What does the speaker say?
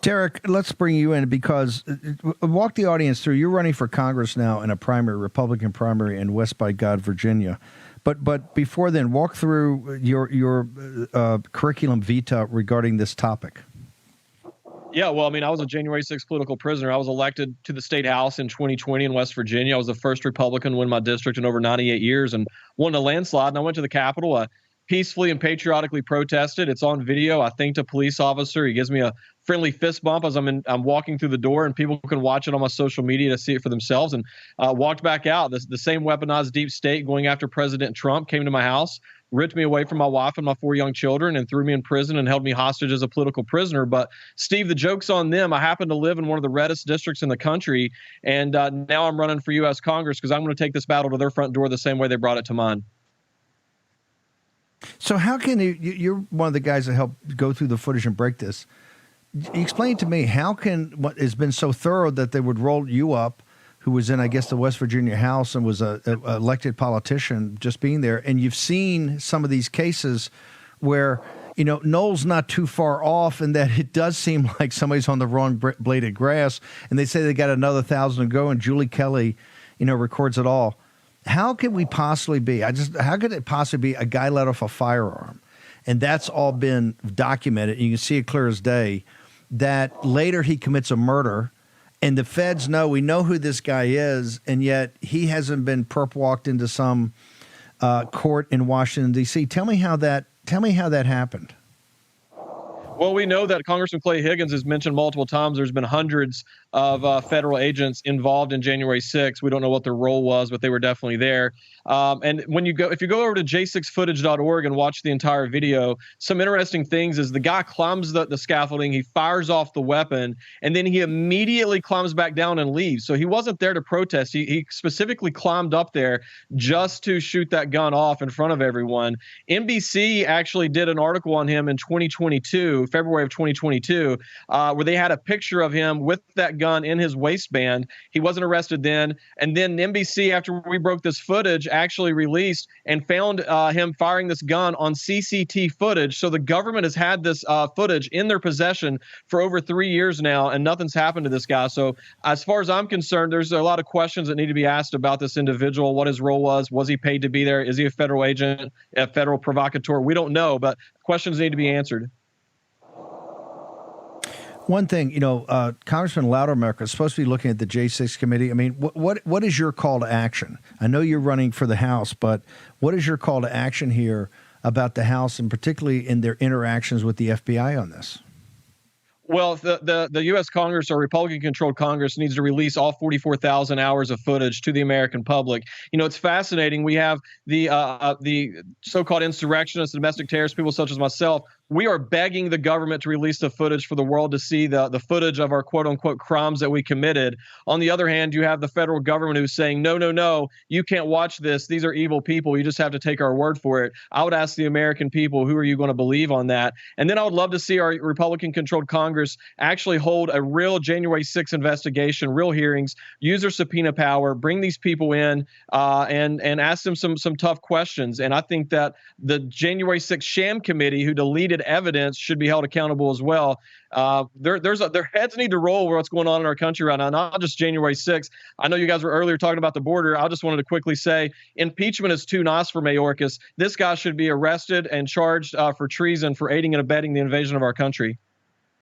Derek, let's bring you in because walk the audience through. You're running for Congress now in a primary, Republican primary in West by God, Virginia. But before then, walk through your curriculum vitae regarding this topic. Yeah, well, I mean, I was a January 6th political prisoner. I was elected to the state house in 2020 in West Virginia. I was the first Republican to win my district in over 98 years and won a landslide. And I went to the Capitol. I peacefully and patriotically protested. It's on video. I thanked a police officer. He gives me a friendly fist bump as I'm walking through the door, and people can watch it on my social media to see it for themselves. And walked back out. The same weaponized deep state going after President Trump came to my house, ripped me away from my wife and my 4 young children, and threw me in prison and held me hostage as a political prisoner. But Steve, the joke's on them. I happen to live in one of the reddest districts in the country, and now I'm running for U.S. Congress because I'm going to take this battle to their front door the same way they brought it to mine. So how can you're one of the guys that helped go through the footage and break this. Explain to me, how can what has been so thorough that they would roll you up, who was in, I guess, the West Virginia House and was a elected politician, just being there, and you've seen some of these cases where, you know, Noel's not too far off, and that it does seem like somebody's on the wrong blade of grass, and they say they got another 1,000 to go, and Julie Kelly, you know, records it all. How could we possibly be? How could it possibly be a guy let off a firearm, and that's all been documented, and you can see it clear as day, that later he commits a murder, and the feds know, we know who this guy is, and yet he hasn't been perp walked into some court in Washington, D.C. Tell me how that happened. Well, we know that Congressman Clay Higgins has mentioned multiple times there's been hundreds of federal agents involved in January 6th. We don't know what their role was, but they were definitely there. And if you go over to j6footage.org and watch the entire video, some interesting things is the guy climbs the scaffolding, he fires off the weapon, and then he immediately climbs back down and leaves. So he wasn't there to protest. He specifically climbed up there just to shoot that gun off in front of everyone. NBC actually did an article on him in 2022, February of 2022, where they had a picture of him with that gun in his waistband. He wasn't arrested then. And then NBC, after we broke this footage, actually released and found him firing this gun on CCTV footage. So the government has had this footage in their possession for over 3 years now, and nothing's happened to this guy. So as far as I'm concerned, there's a lot of questions that need to be asked about this individual, what his role was. Was he paid to be there? Is he a federal agent, a federal provocateur? We don't know, but questions need to be answered. One thing, you know, Congressman Loudermilk is supposed to be looking at the J6 committee. I mean, what is your call to action? I know you're running for the House, but what is your call to action here about the House, and particularly in their interactions with the FBI on this? Well, the U.S. Congress, or Republican-controlled Congress, needs to release all 44,000 hours of footage to the American public. You know, it's fascinating. We have the so-called insurrectionists, domestic terrorist people such as myself. We are begging the government to release the footage for the world to see the footage of our quote-unquote crimes that we committed. On the other hand, you have the federal government who's saying, no, you can't watch this. These are evil people. You just have to take our word for it. I would ask the American people, who are you going to believe on that? And then I would love to see our Republican-controlled Congress actually hold a real January 6th investigation, real hearings, use their subpoena power, bring these people in, and ask them some tough questions. And I think that the January 6th sham committee, who deleted evidence, should be held accountable as well. Their heads need to roll over what's going on in our country right now, not just January 6th. I know you guys were earlier talking about the border. I just wanted to quickly say impeachment is too nice for Mayorkas. This guy should be arrested and charged for treason for aiding and abetting the invasion of our country.